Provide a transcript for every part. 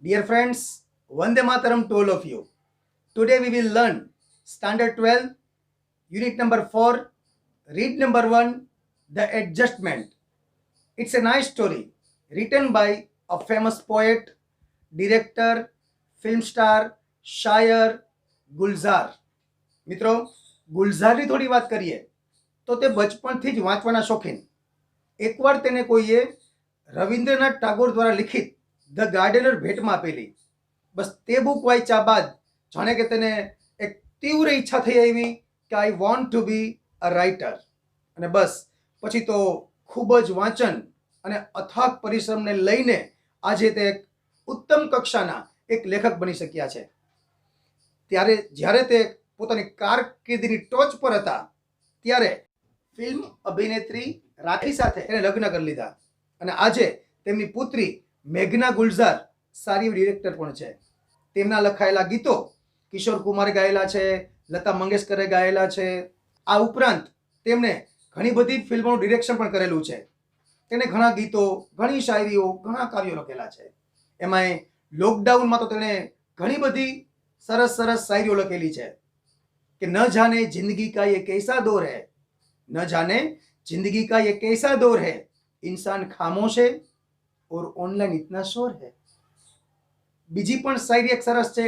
Dear friends, Vande Mataram to all of you. Today we will learn Standard 12, Unit number 4, Read number 1, The Adjustment. It's a nice story written by a famous poet, director, film star, શાયર ગુલઝાર. મિત્રો, ગુલઝારની થોડી વાત કરીએ તો તે બચપણથી જ વાંચવાના શોખીન. એકવાર તેને કોઈએ રવિન્દ્રનાથ ટાગોર દ્વારા લિખિત ધ ગાર્ડનર ભેટમાં આપેલી. બસ તે બુક વાંચ્યા બાદ જાણે કે તેને એક તીવ્ર ઈચ્છા થઈ આવી કે I want to be a writer. અને બસ પછી તો ખૂબ જ વાંચન અને અથાગ પરિશ્રમને લઈને આજે તે એક ઉત્તમ કક્ષાના એક લેખક બની શક્યા છે. ત્યારે જ્યારે તે પોતાની કારકિર્દીની ટોચ પર હતા ત્યારે ફિલ્મ અભિનેત્રી રાખી સાથે એને લગ્ન કરી લીધા અને આજે તેમની પુત્રી મેઘના ગુલઝાર સારી ડિરેક્ટર પણ છે. તેમના લખાયેલા ગીતો કિશોર કુમારે ગાયેલા છે, લતા મંગેશકરે ગાયેલા છે. આ ઉપરાંત તેમણે ઘણી બધી ફિલ્મોનું ડિરેક્શન પણ કરેલું છે. તેને ઘણા ગીતો, ઘણી શાયરીઓ, ઘણા કાવ્યો લખેલા છે. એમાંય લોકડાઉનમાં તો તેણે ઘણી બધી સરસ સરસ શાયરીઓ લખેલી છે કે ન જાને જિંદગી કા ये कैसा दौर है, न जाने जिंदगी का ये कैसा दौर है, इंसान खामोश है और ऑनलाइन इतना शोर है. બીજી પણ શાયરી એક સરસ છે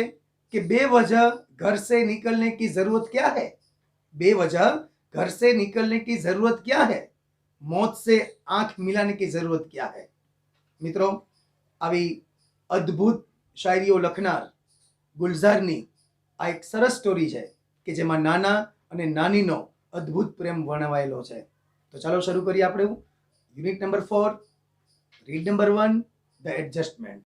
કે बेवजह घर से निकलने की जरूरत क्या है, बेवजह घर से निकलने की जरूरत क्या है, मौत से आंख मिलाने की जरूरत क्या है. મિત્રો, આવી અદ્ભુત શાયરીઓ લખનાર ગુલઝારની આ એક સરસ સ્ટોરી છે કે જેમાં નાના અને નાનીનો અદ્ભુત પ્રેમ વર્ણવાયેલો છે. તો ચાલો શરૂ કરીએ આપણે unit number 4, read number 1, the adjustment.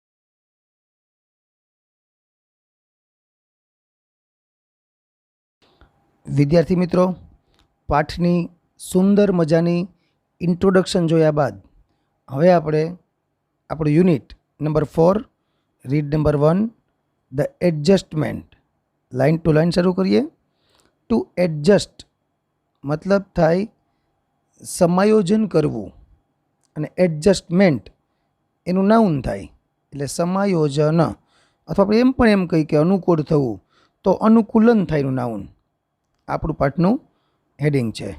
વિદ્યાર્થી મિત્રો, પાઠની સુંદર મજાની ઇન્ટ્રોડક્શન જોયા બાદ હવે આપણે આપણું unit number 4, read number 1, the adjustment, line to line શરૂ કરીએ. ટુ એડજસ્ટ મતલબ થાય સમાયોજન કરવું અને એડજસ્ટમેન્ટ એનું નાઉન થાય એટલે સમાયોજન, અથવા આપણે એમ પણ એમ કહીએ કે અનુકૂળ થવું તો અનુકૂલન થાય એનું નાઉન. આપણું પાઠનું હેડિંગ છે.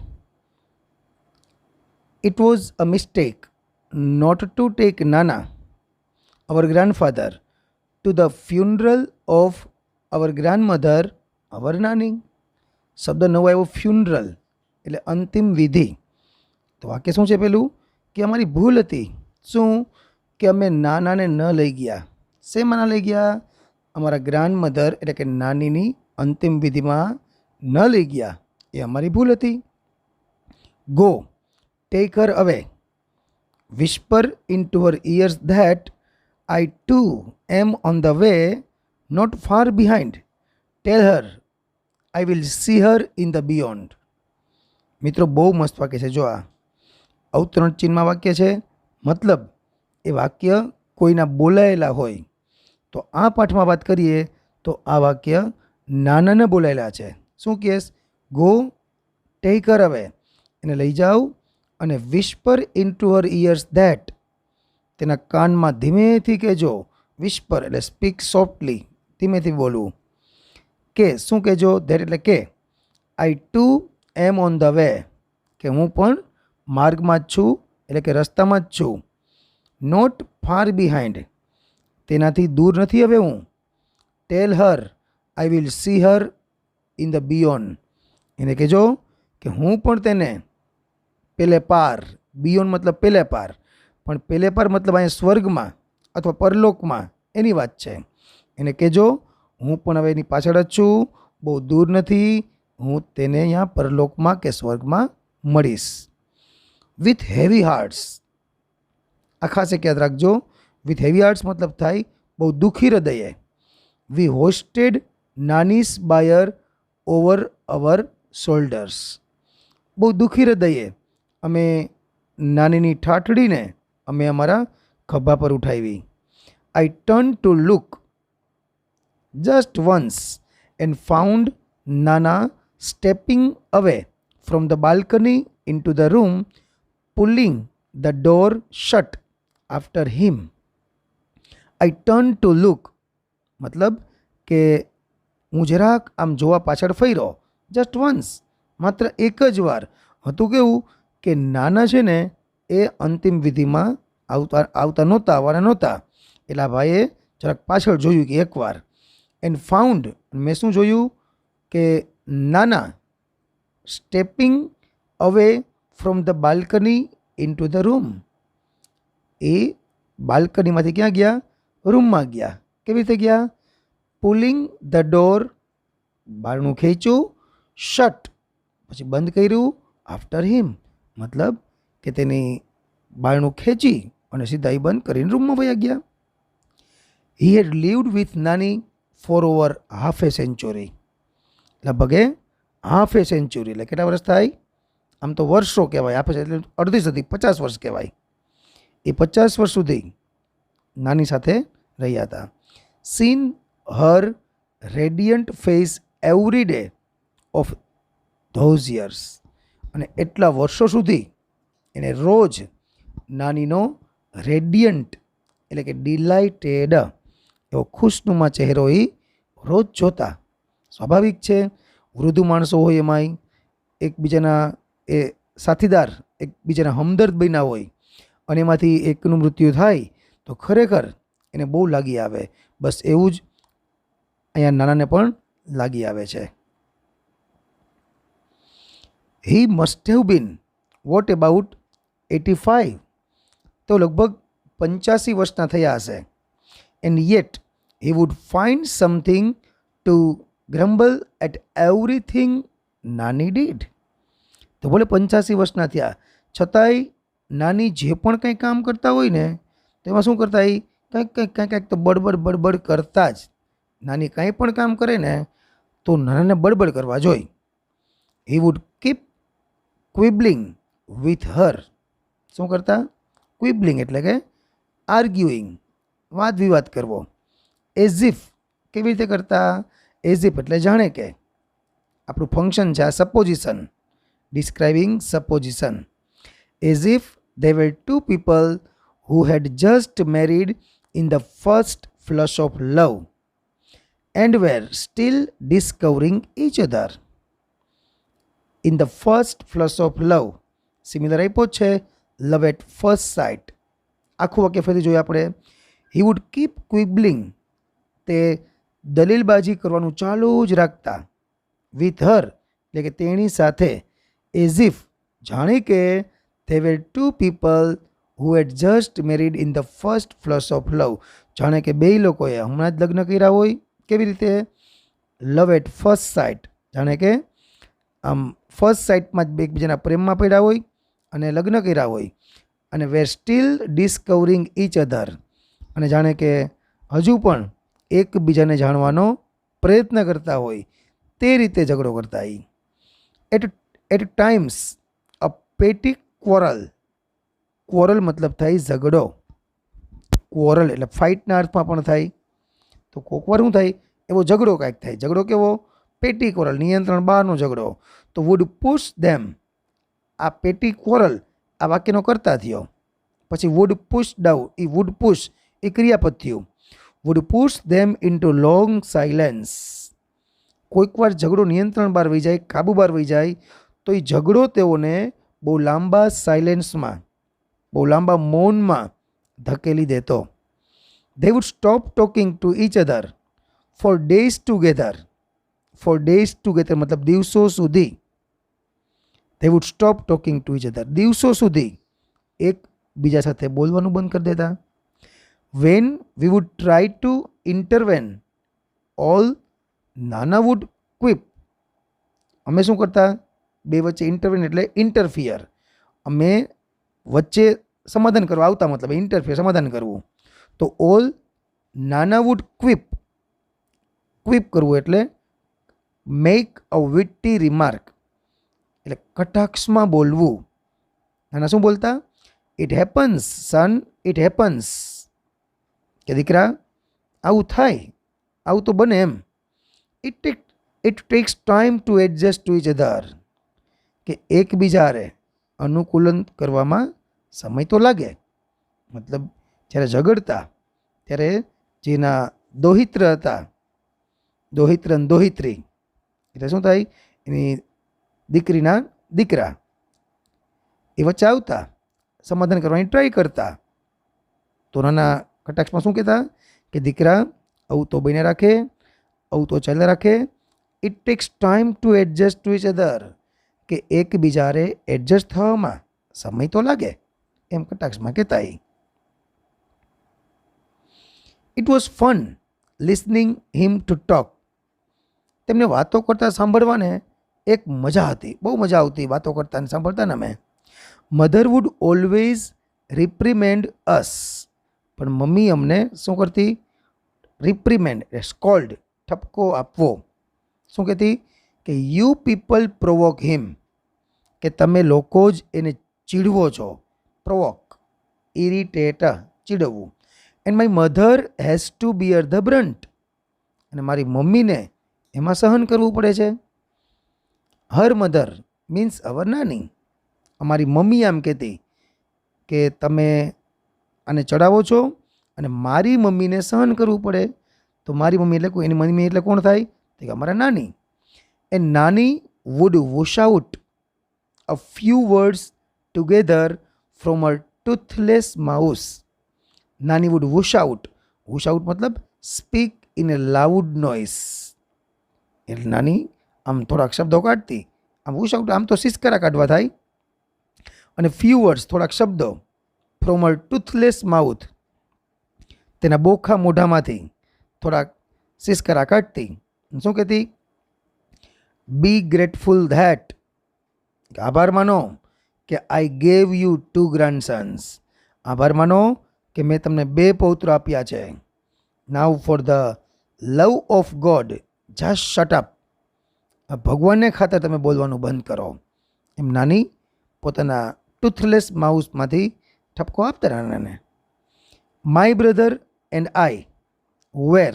It was a mistake not to take nana, our grandfather, to the funeral of our grandmother, our nani. શબ્દ નવો આવ્યો, ફ્યુનરલ એટલે અંતિમ વિધિ. તો વાક્ય શું છે પેલું કે અમારી ભૂલ હતી. શું કે અમે નાનાને ન લઈ ગયા. શેમાં ના લઈ ગયા? અમારા ગ્રાન્ડમધર એટલે કે નાનીની અંતિમ વિધિમાં ન લઈ ગયા, એ અમારી ભૂલ હતી. ગો, ટેક હર અવે, whisper into her ears that I too am on the way, not far behind. Tell her I will see her in the beyond. મિત્રો, બહુ મસ્ત વાક્ય છે. જો આ અવતરણ ચિહ્નમાં વાક્ય છે, મતલબ એ વાક્ય કોઈના બોલાયેલા હોય. તો આ પાઠમાં વાત કરીએ તો આ વાક્ય નાનાને બોલાયેલા છે. શું કહેશ? ગો ટેક હર અવે, એને લઈ જાઓ, અને whisper into her ears that, તેના કાનમાં ધીમેથી કહેજો. વિસ્પર એટલે સ્પીક સોફ્ટલી, ધીમેથી બોલવું. કે શું કહેજો? ધેટ એટલે કે I too am on the way, કે હું પણ માર્ગમાં જ છું, એટલે કે રસ્તામાં જ છું. નોટ ફાર બિહાઇન્ડ, તેનાથી દૂર નથી હવે હું. Tell her I will see her in the beyond, એને કહેજો કે હું પણ તેને પેલે પાર, બિયોન્ડ મતલબ પેલે પાર, પણ પેલે પાર મતલબ અહીંયા સ્વર્ગમાં અથવા પરલોકમાં, એની વાત છે. એને કહેજો હું પણ હવે એની પાછળ જ છું, બહુ દૂર નથી, હું તેને અહીંયા પરલોકમાં કે સ્વર્ગમાં મળીશ. વિથ હેવી હાર્ટ્સ, આ ખાસ એક યાદ રાખજો. વિથ હેવી હાર્ટ્સ મતલબ થાય બહુ દુઃખી હૃદયે. વી હોસ્ટેડ નાનીસ બાયર ઓવર અવર શોલ્ડર્સ, બહુ દુઃખી હૃદયે અમે નાનીની ઠાઠડીને અમે અમારા ખભા પર ઉઠાવી. I turn to look just once and found Nana stepping away from the balcony into the room, pulling the door shut after him. I turn to look મતલબ કે હું જરાક આમ જોવા પાછળ ફર્યો, જસ્ટ વન્સ, માત્ર એક જ વાર. હતું કેવું કે નાના છે ને એ અંતિમ વિધિમાં આવતા નહોતા, આવવાના નહોતા. એટલે આ ભાઈએ જરાક પાછળ જોયું કે એકવાર. એન્ડ ફાઉન્ડ, મેં શું જોયું કે nana stepping away from the balcony into the room. એ બાલ્કનીમાંથી ક્યાં ગયા? રૂમમાં ગયા. કેવી રીતે ગયા? પુલિંગ ધ ડોર, બારણું ખેંચ્યું, શટ, પછી બંધ કર્યું, આફ્ટર હિમ, મતલબ કે તેની બારણું ખેંચી અને સીધા એ બંધ કરીને રૂમમાં વયા ગયા. હી હેડ લીવડ વિથ નાની ફોર ઓવર હાફ એ સેન્ચુરી. લગભગે હાફ એ સેન્ચુરી એટલે કેટલા વર્ષ થાય? આમ તો વર્ષો કહેવાય, હાફ એટલે અડધી સદી, 50 વર્ષ કહેવાય. એ 50 વર્ષ સુધી નાની સાથે રહ્યા હતા. Scene Har radiant face every day of those years. અને એટલા વર્ષો સુધી એને રોજ નાનીનો રેડિયન્ટ એટલે કે ડિલાઇટેડ એવો ખુશનુમા ચહેરો એ રોજ જોતા. સ્વાભાવિક છે, વૃદ્ધ માણસો હોય એમાંય એકબીજાના એ સાથીદાર, એકબીજાના હમદર્દ બન્યા હોય અને એમાંથી એકનું મૃત્યુ થાય તો ખરેખર એને બહુ લાગી આવે. બસ એવું જ અહીંયા નાનાને પણ લાગી આવે છે. He must have been what about 85, તો લગભગ 85 વર્ષના થયા હશે. And yet he would find something to grumble at everything nani did. તો ભલે 85 વર્ષના થયા છતાંય નાની જે પણ કંઈ કામ કરતા હોય ને તેમાં શું કરતા? એ કંઈક તો બડબડ કરતા જ. નાની કંઈ પણ કામ કરે ને તો નાનાને બડબડ કરવા જોઈએ. He would keep quibbling with her. શું કરતા? ક્વિબલિંગ એટલે કે આર્ગ્યુઇંગ, વાદ વિવાદ કરવો. એઝ ઇફ, કેવી રીતે કરતા? એઝ ઇફ એટલે જાણે કે. આપણું ફંક્શન છે આ supposition, describing supposition. As if they were two people who had just married in the first flush of love and were still discovering each other. In the first flush of love, similar આપ્યો છે લવ at first site. આખું વાક્ય ફરીથી જોઈએ આપણે. હી would keep ક્વિબલિંગ, તે દલીલબાજી કરવાનું ચાલુ જ રાખતા. વિથ હર એટલે કે તેણી સાથે. એઝ ઇફ જાણે કે they were two people who had just married in the first flush of love. જાણે કે બે લોકોએ હમણાં જ લગ્ન કર્યા હોય. કેવી રીતે? લવ એટ ફર્સ્ટ સાઇટ, જાણે કે આમ ફર્સ્ટ સાઇટમાં જ એકબીજાના પ્રેમમાં પડ્યા હોય અને લગ્ન કર્યા હોય. અને વેર સ્ટીલ ડિસ્કવરિંગ ઈચ અધર, અને જાણે કે હજુ પણ એકબીજાને જાણવાનો પ્રયત્ન કરતા હોય તે રીતે ઝઘડો કરતા. એટ ટાઈમ્સ અ પેટી ક્વોરલ. ક્વોરલ મતલબ થાય ઝઘડો. ક્વોરલ એટલે ફાઇટના અર્થમાં પણ થાય. તો કોક વાર શું થાય? એવો ઝઘડો કાંઈક થાય. ઝઘડો કેવો? પેટી ક્વોરલ, નિયંત્રણ બહારનો ઝઘડો. તો વુડ પુશ ધેમ, આ પેટી ક્વોરલ આ વાક્યનો કરતા થયો. પછી વુડ પુશ ડાઉન, એ વુડ પુશ એ ક્રિયાપદ થયું. વુડ પુશ ધેમ ઇન્ટુ લોંગ સાયલેન્સ. કોઈક વાર ઝઘડો નિયંત્રણ બહાર વહી જાય, કાબુ બહાર વહી જાય તો એ ઝઘડો તેઓને બહુ લાંબા સાયલેન્સમાં, બહુ લાંબા મૌનમાં ધકેલી દેતો. They would stop talking to each other for days together. For days together મતલબ દિવસો સુધી. They would stop talking to each other. દિવસો સુધી એકબીજા સાથે બોલવાનું બંધ કરી દેતા. When we would try to intervene, all નાના would quip. અમે શું કરતા? બે વચ્ચે ઇન્ટરવેન એટલે ઇન્ટરફિયર. અમે વચ્ચે સમાધાન કરવા આવતા, મતલબ ઇન્ટરફિયર, સમાધાન કરવું. તો ઓલ નાના વુડ ક્વિપ. ક્વિપ કરવું એટલે મેક અ વિટી રિમાર્ક, એટલે કટાક્ષમાં બોલવું. નાના શું બોલતા? It happens son, it happens, કે દીકરા આવું થાય, આવું તો બને એમ. It takes time to adjust to each other, કે એકબીજાને અનુકૂલન કરવામાં સમય તો લાગે. મતલબ જ્યારે ઝઘડતા ત્યારે જેના દોહિત્ર હતા, દોહિત્ર અને દોહિત્રી એટલે શું થાય, એની દીકરીના દીકરા એ વચ્ચે આવતા, સમાધાન કરવાની ટ્રાય કરતા. તો નાના કટાક્ષમાં શું કહેતા કે દીકરા આવું તો બને રાખે, આવું તો ચાલ્યા રાખે. It takes time to adjust to each other, કે એકબીજારે એડજસ્ટ થવામાં સમય તો લાગે, એમ કટાક્ષમાં કહેતા. It was fun listening him to talk, તેમને વાતો કરતા સાંભળવાને એક મજા હતી, બહુ મજા આવતી વાતો કરતા ને સાંભળતા ને અમે. મધર વુડ ઓલવેઝ રિપ્રિમેન્ડ અસ, પણ મમ્મી અમને શું કરતી, રિપ્રિમેન્ડ એટલે સ્કોલ્ડ, ઠપકો આપવો. શું કહેતી કે યુ પીપલ પ્રોવોક હિમ, કે તમે લોકો જ એને ચીડવો છો. પ્રોવોક, ઇરિટેટ, ચીડવવું. And my mother has to bear the brunt, અને મારી મમ્મીને એમાં સહન કરવું પડે છે. હર મધર મીન્સ અવર નાની, અમારી મમ્મી એમ કહેતી કે તમે આને ચડાવો છો અને મારી મમ્મીને સહન કરવું પડે. તો મારી મમ્મી એટલે એની મમ્મી એટલે કોણ થાય, તો કે અમારા નાની. એ nani would wash out a few words together from a toothless mouth. Nani would wash out, wash out મતલબ speak in a loud noise, એટલે નાની આમ થોડાક શબ્દો કાઢતી. આમ વોશ આઉટ આમ તો સિસકરા કાઢવા થાય, અને ફ્યુ વર્ડ્સ થોડાક શબ્દો, ફ્રોમ અ ટૂથલેસ માઉથ તેના બોખા મોઢામાંથી થોડાક સિસકરા કાઢતી. શું કહેતી, બી ગ્રેટફુલ ધેટ, આભાર માનો કે આઈ ગેવ યુ 2 ગ્રાન્ડસન્સ, આભાર માનો કે મેં તમને 2 પૌત્રો આપ્યા છે. Now for the love of God just shut up, ભગવાનને ખાતર તમે બોલવાનું બંધ કરો. એમ નાની પોતાના ટૂથલેસ માઉસમાંથી ઠપકો આપતા નાનાને. My brother and I were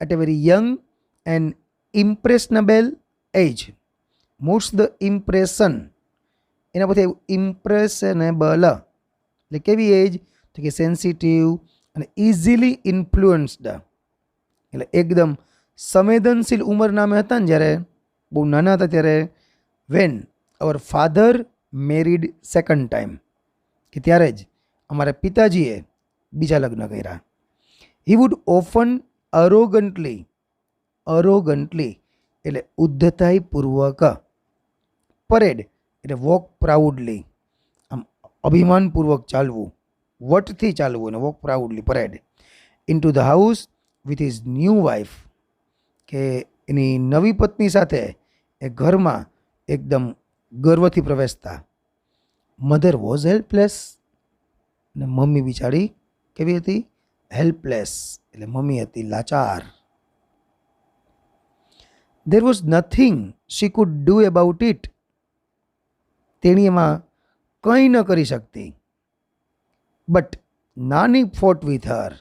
at a very young and impressionable age. Most the impression, એના પછી ઇમ્પ્રેશનેબલ એટલે કેવી એજ, તો કે સેન્સિટિવ અને ઇઝીલી ઇન્ફ્લુઅન્સ્ડ, એટલે એકદમ સંવેદનશીલ ઉંમરના અમે હતા ને જ્યારે બહુ નાના હતા ત્યારે. When our father married second time, કે ત્યારે જ અમારા પિતાજીએ બીજા લગ્ન કર્યા. હી વુડ ઓફન અરોગન્ટલી, અરોગન્ટલી એટલે ઉદ્ધતાઈપૂર્વક, પરેડ એટલે વોક પ્રાઉડલી, આમ અભિમાનપૂર્વક ચાલવું, વટથી ચાલવું અને walk proudly, parade. In to the house with his new wife, કે એની નવી પત્ની સાથે એ ઘરમાં એકદમ ગર્વથી પ્રવેશતા. મધર વોઝ હેલ્પલેસ, ને મમ્મી બિચારી કેવી હતી, હેલ્પલેસ એટલે મમ્મી હતી લાચાર. There was nothing she could do about it, તેણી એમાં કંઈ ન કરી શકતી. બટ નાની ફોટ વિથ હર,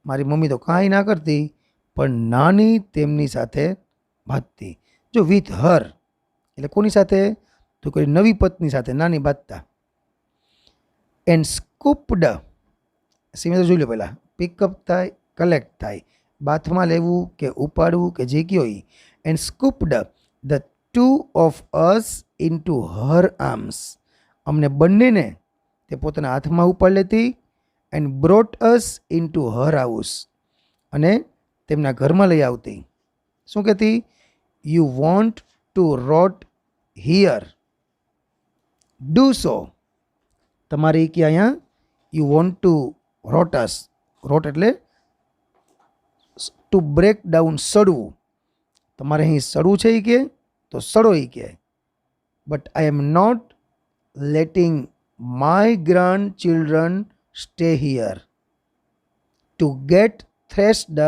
મારી મમ્મી તો કાંઈ ના કરતી, પણ નાની તેમની સાથે બાંધતી. જો વિથ હર એટલે કોની સાથે, તો કોઈ નવી પત્ની સાથે નાની બાંધતા. એન્ડ સ્કૂપ્ડ, સીમે તો જોઈ લો પહેલાં, પિકઅપ થાય, કલેક્ટ થાય, બાથમાં લેવું કે ઉપાડવું કે જે કયો એ. And scooped the 2 of us into her arms, અમને બંનેને તે પોતાના હાથમાં ઉપાડી લેતી. And brought us into her house, અને તેમના ઘરમાં લઈ આવતી. શું કહેતી, you want to rot here, do so, તમારે કે અહીંયા you want to rot us, rot એટલે ટુ બ્રેક ડાઉન, સડવું, તમારે અહીં સડવું છે એ કે, તો સડો એ કે. But I am not letting my grandchildren stay here to get thrashed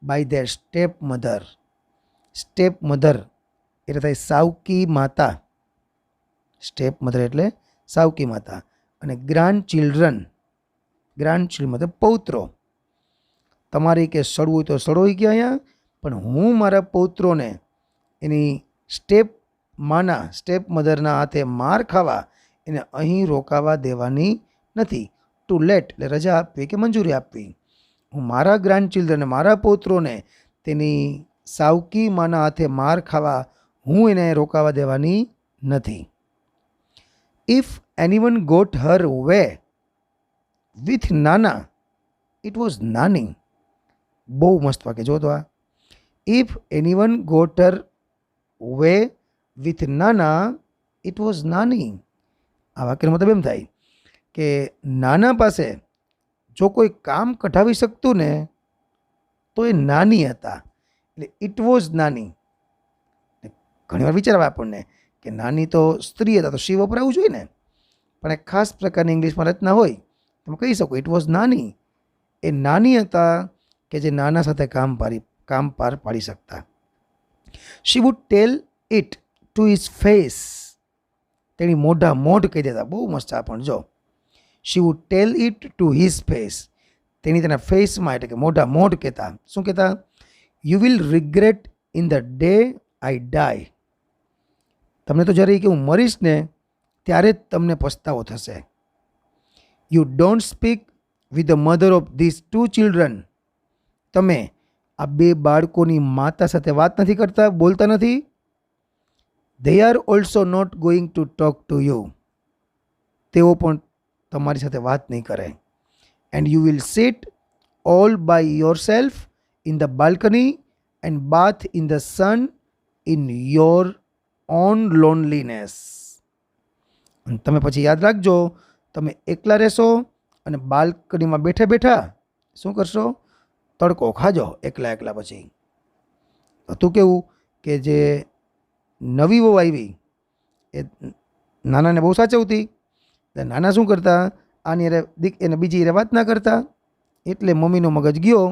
by their stepmother. Stepmother એટલે થાય સાવકી માતા, સ્ટેપ મધર એટલે સાવકી માતા. અને ગ્રાન્ડ ચિલ્ડ્રન, ગ્રાન્ડ ચિલ્ડ્રન મતલબ પૌત્રો. તમારે કે સડવું હોય તો સડો કે અહીંયા, પણ હું મારા પૌત્રોને એની સ્ટેપ માના, સ્ટેપ મધરના હાથે માર ખાવા એને અહીં રોકાવા દેવાની નથી. ટુ લેટ એટલે રજા આપવી કે મંજૂરી આપવી. હું મારા ગ્રાન્ડચિલ્ડ્રન, મારા પૌત્રોને તેની સાવકી માના હાથે માર ખાવા હું એને રોકાવા દેવાની નથી. If anyone got her way with Nana it was Nani. બહુ મસ્ત વાક્ય જો તો આ. If anyone got her way with Nana it was Nani. આ વાક્યનો મતલબ એમ થાય કે નાના પાસે જો કોઈ કામ કઢાવી શકતું ને તો એ નાની હતા, એટલે ઇટ વોઝ નાની. ઘણીવાર વિચારવા આપણને કે નાની તો સ્ત્રી હતા તો શી વપરાવું જોઈએ ને, પણ એક ખાસ પ્રકારની ઇંગ્લિશમાં રચના હોય તમે કહી શકો ઇટ વોઝ નાની. એ નાની હતા કે જે નાના સાથે કામ પાર પાડી શકતા. She would tell it to his face. તેની મોઢા મોઢ કહી દેતા. બહુ મસ્ત આ પણ જો. She would tell it to his face. તેના ફેસમાં એટલે કે મોઢા મોઢ કહેતા. શું કહેતા? You will regret in the day I die. તમને તો જ્યારે કે હું મરીશ ને ત્યારે જ તમને પસ્તાવો થશે. You don't speak with the mother of this 2 children. તમે આ 2 બાળકોની માતા સાથે વાત નથી કરતા, બોલતા નથી. They are also not going to talk to you. તેઓ પણ તમારી સાથે વાત નહીં કરે. And you will sit all by yourself in the balcony and bath in the sun in your own loneliness. તમે પછી યાદ રાખજો, તમે એકલા રહેશો અને બાલ્કનીમાં બેઠા બેઠા શું કરશો? તડકો ખાજો એકલા એકલા. પછી હતું કેવું કે જે નવી વહુ આવી એ નાનાને બહુ સાચવતી. નાના શું કરતા? આની અરે એને બીજી અરે વાત ના કરતા. એટલે મમ્મીનો મગજ ગયો,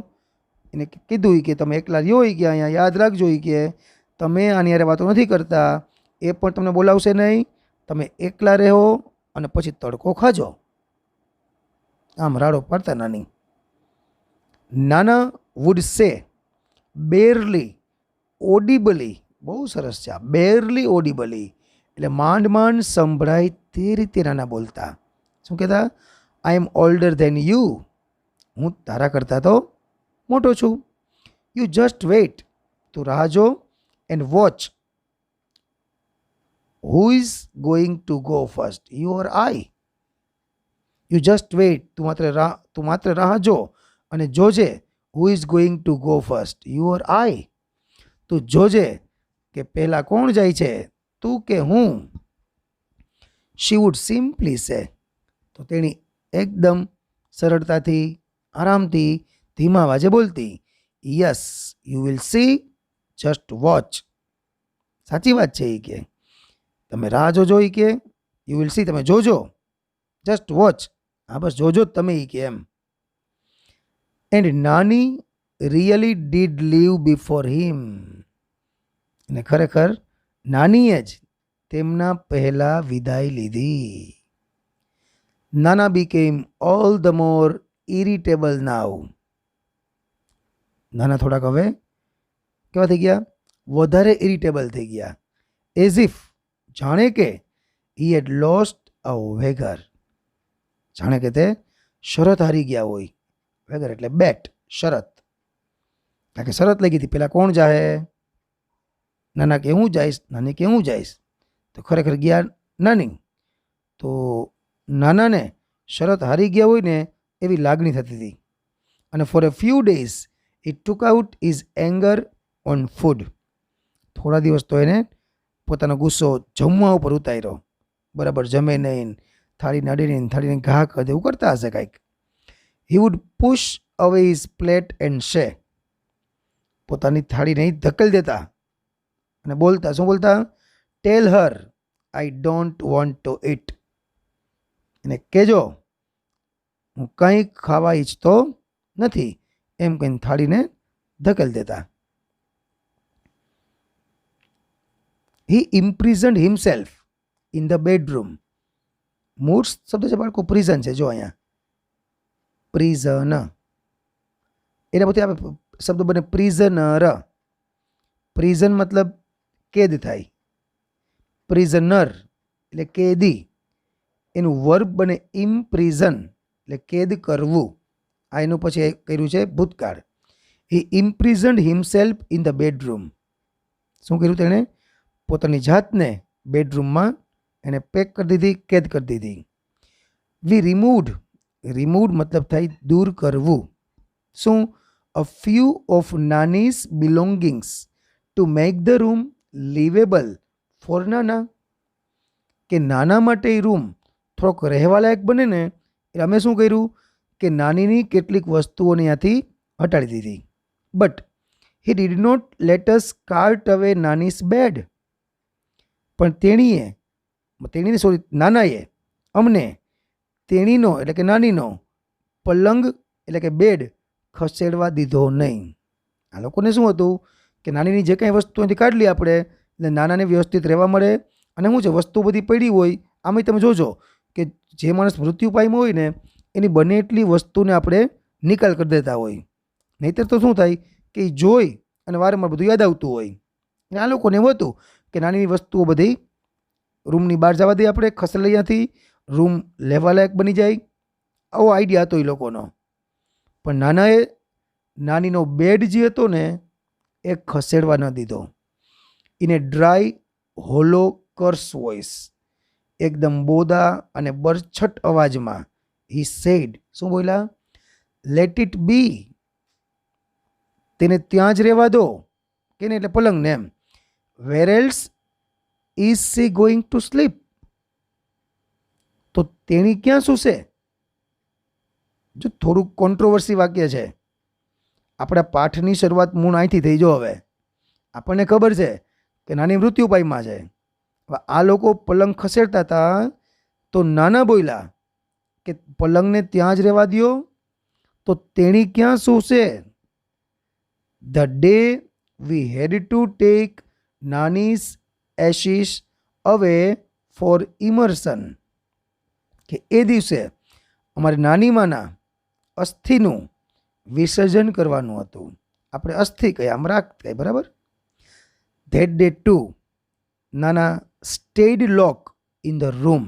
એને કીધું કે તમે એકલા રહ્યો કે અહીંયા યાદ રાખજો કે તમે આની અરે વાતો નથી કરતા, એ પણ તમને બોલાવશે નહીં. તમે એકલા રહો અને પછી તડકો ખાજો. આમ રાડો પાડતા નાની. નાના વુડ સે બેરલી ઓડિબલી. બહુ સરસ છે આ બેરલી ઓડિબલી, એટલે માંડ માંડ સંભળાય તે રીતે નાના બોલતા. શું કહેતા? I am older than you. હું તારા કરતાં તો મોટો છું. You just wait. તું રાહ જો. And watch who is going to go first, you or I. You just wait. તું માત્ર રાહ જો અને જોજે. Who is going to go first, you or I. તું જોજે કે પહેલાં કોણ જાય છે, તું કે હું. શી વુડ સિમ્પલી સે. તો તેણી એકદમ સરળતાથી, આરામથી, ધીમા અવાજે બોલતી. Yes you will see, just watch. સાચી વાત છે એ કે તમે રાહ જોજો એ કે યુ વિલ સી, તમે જોજો. જસ્ટ વોચ, હા બસ જોજો જ તમે એ કે એમ. And nani really did leave before him. અને ખરેખર નાનીએ જ તેમના પહેલા વિદાય લીધી. Nana became all the more irritable now. નાના થોડાક હવે કેવા થઈ ગયા? વધારે ઇરિટેબલ થઈ ગયા. એઝ ઇફ, જાણે કે હી હેડ લોસ્ટ અ વેગર. જાણે કે તે શરત હારી ગયા હોય. વેગર એટલે બેટ, શરત. કારણ કે શરત લઈ ગઈ હતી, પેલા કોણ જાહે? નાના કે હું જઈશ, નાની કે હું જઈશ. તો ખરેખર ગયા નાની. તો નાનાને શરત હારી ગયા હોય ને એવી લાગણી થતી હતી. અને for a few days it took out is anger on food. થોડા દિવસ તો એને પોતાનો ગુસ્સો જમવા ઉપર ઉતાર્યો. બરાબર જમે નહીં, થાળી નડે નહીં, થાળીને ઘા કરી દે, એવું કરતા હશે કાંઈક. હી વુડ પુશ અવે હિઝ પ્લેટ એન્ડ શે. પોતાની થાળી નહીં ધકેલ દેતા અને બોલતા. શું બોલતા? Tell her I don't want to it. એને કહેજો હું કંઈ ખાવા ઈચ્છતો નથી, એમ કહીને થાળીને ધકેલ દેતા. હી ઇમ્પ્રિઝન્ડ હિમસેલ્ફ ઇન ધ બેડરૂમ. મૂળ શબ્દ છે બાળકો પ્રિઝન છે. જો અહીંયા પ્રિઝન, એના પછી આપણે શબ્દ બને પ્રિઝનર. પ્રિઝન મતલબ કેદ થાય, પ્રિઝનર એટલે કેદી. એનું વર્બ બને ઇમ્પ્રિઝન એટલે કેદ કરવું. આ એનું પછી કર્યું છે ભૂતકાળ. હી ઇમ્પ્રિઝન્ડ હિમસેલ્ફ ઇન ધ બેડરૂમ. શું કર્યું તેણે? પોતાની જાતને બેડરૂમમાં એને પેક કરી દીધી, કેદ કરી દીધી. વી રિમૂવડ મતલબ થાય દૂર કરવું. શું? A few of Nani's belongings to make the room liveable for Nana. કે નાના માટે એ રૂમ થોડોક રહેવાલાયક બને ને એટલે અમે શું કર્યું કે નાનીની કેટલીક વસ્તુઓને ત્યાંથી હટાડી દીધી. But he did not let us cart away Nani's bed. પણ નાનાએ અમને તેણીનો એટલે કે નાનીનો પલંગ એટલે કે બેડ ખસેડવા દીધો નહીં. આ લોકોને શું હતું કે નાનીની જે કાંઈ વસ્તુ એથી કાઢી લઈએ આપણે એટલે નાનાને વ્યવસ્થિત રહેવા મળે. અને શું છે, વસ્તુ બધી પડી હોય આમે તમે જોજો કે જે માણસ મૃત્યુ પામ્યો હોય ને એની બને એટલી વસ્તુને આપણે નિકાલ કરી દેતા હોય. નહીંતર તો શું થાય કે એ જોઈ અને વારંવાર બધું યાદ આવતું હોય. અને આ લોકોને એવું હતું કે નાની વસ્તુઓ બધી રૂમની બહાર જવા દઈએ, આપણે ખસેડી ત્યાંથી રૂમ લેવાલાયક બની જાય. આવો આઈડિયા હતો એ લોકોનો. પણ નાનાએ નાનીનો બેડ જે હતો ને એ ખસેડવા ન દીધો. In A dry hollow curse voice, એકદમ બોદા અને બરછટ અવાજમાં હી સેડ, શું બોલ્યા? લેટ ઇટ બી, તેને ત્યાં જ રહેવા દો. કેને? એટલે પલંગને એમ. Where else is she going to sleep, તો તેણી ક્યાં સૂશે? જો થોડુંક કોન્ટ્રોવર્સી વાક્ય છે. આપણા પાઠની શરૂઆત મૂળ અહીંથી થઈ. જો હવે આપણને ખબર છે કે નાની મૃત્યુ પામ્યા છે. હવે આ લોકો પલંગ ખસેડતા હતા તો નાના બોલ્યા કે પલંગને ત્યાં જ રહેવા દો, તો તેણી ક્યાં સૂશે? The day we had to take nani's ashes away for immersion, કે એ દિવસે અમારે નાનીમાંના અસ્થિનું વિસર્જન કરવાનું હતું. આપણે અસ્થિ કહીએ, આમ રાખ કહીએ, બરાબર. ધેટ ડે ટુ નાના stayed lock in the room,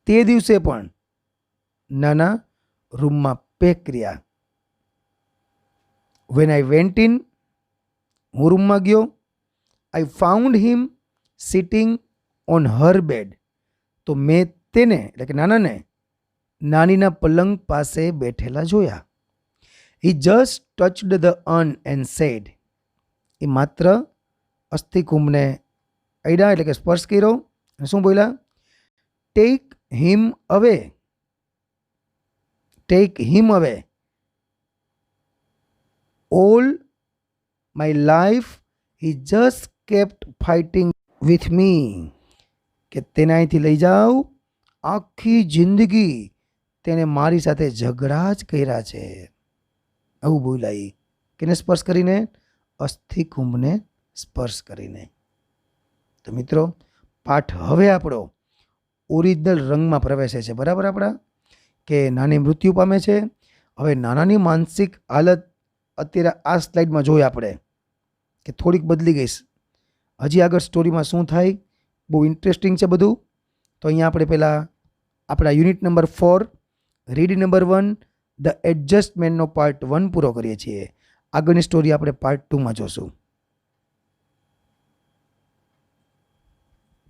તે દિવસે પણ નાના રૂમમાં પેક રહ્યા. વેન આઈ વેન્ટ ઇન, હું રૂમમાં ગયો. I found him sitting on her bed, તો મેં તેને એટલે કે નાનાને નાનીના પલંગ પાસે બેઠેલા જોયા. He just touched the urn and said, એ માત્ર અસ્થિકુંભને અડ્યા એટલે કે સ્પર્શ કર્યો અને શું બોલ્યા? ટેક હિમ અવે, ટેક હિમ અવે, all my life he just kept fighting with me, કે તેને અહીંથી લઈ જાઓ, આખી જિંદગી તેને મારી સાથે ઝઘડા જ કર્યા છે. આવું બોલાય. કેને સ્પર્શ કરીને? અસ્થિકુંભને સ્પર્શ કરીને. તો મિત્રો, પાઠ હવે આપણો ઓરિજિનલ રંગમાં પ્રવેશે છે, બરાબર. આપણા કે નાની મૃત્યુ પામે છે. હવે નાનાની માનસિક હાલત અત્યારે આ સ્લાઇડમાં જોઈએ આપણે કે થોડીક બદલી ગઈ. હજી આગળ સ્ટોરીમાં શું થાય બહુ ઇન્ટરેસ્ટિંગ છે બધું. તો અહીંયા આપણે પહેલાં આપણા unit number 4 read number 1 the એડજસ્ટમેન્ટનો પાર્ટ 1 પૂરો કરીએ છીએ. આગળની સ્ટોરી આપણે પાર્ટ 2માં જોશું.